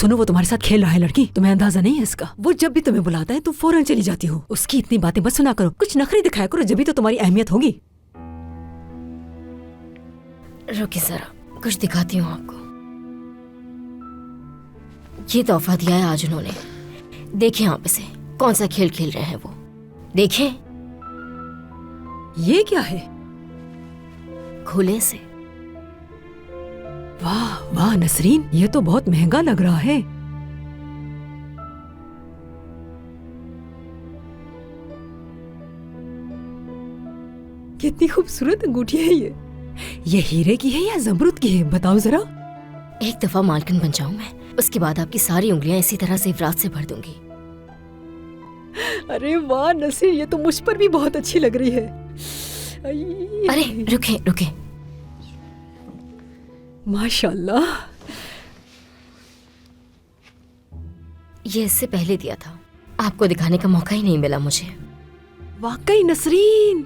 सुनो, वो तुम्हारे साथ खेल रहा है लड़की, तुम्हें अंदाजा नहीं है इसका। वो जब भी तुम्हें बुलाता है तुम फौरन चली जाती हो। उसकी इतनी बातें मत सुना करो, कुछ नखरे दिखाया करो, जब भी तो तुम्हारी अहमियत होगी। रुकिए जरा, कुछ दिखाती हूँ आपको। ये तोहफा दिया है आज उन्होंने। देखिए आप इसे, कौन सा खेल खेल रहे हैं वो, देखें। ये क्या है? खुले से। वाह वाह नसरीन, ये तो बहुत महंगा लग रहा है। कितनी खूबसूरत अंगूठी है ये हीरे की है या जमरुद की है, बताओ जरा। एक दफा मालकिन बन जाऊं मैं, उसके बाद आपकी सारी उंगलियां इसी तरह जेवरात से भर दूंगी। अरे वाह नसीर, ये तो मुझ पर भी बहुत अच्छी लग रही है। अरे रुके रुके, माशाल्लाह। ये इससे पहले दिया था, आपको दिखाने का मौका ही नहीं मिला मुझे। वाकई नसरीन,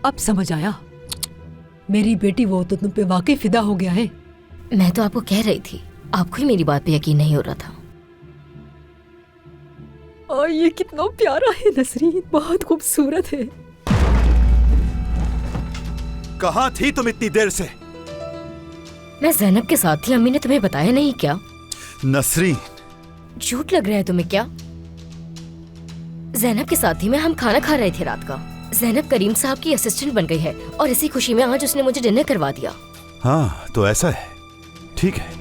अब समझ आया, मेरी बेटी वो तो तुम पे वाकई फिदा हो गया है। मैं तो आपको कह रही थी, आपको ही मेरी बात पे यकीन नहीं हो रहा था। और ये कितना प्यारा है नसरीन, बहुत खूबसूरत है। कहाँ थी तुम इतनी देर से? मैं ज़ैनब के साथ थी, अम्मी ने तुम्हें बताया नहीं क्या? नसरीन, झूठ लग रहा है तुम्हें क्या? ज़ैनब के साथ थी मैं, हम खाना खा रहे थे रात का। ज़ैनब करीम साहब की असिस्टेंट बन गई है और इसी खुशी में आज उसने मुझे डिनर करवा दिया। हाँ तो ऐसा है, ठीक है।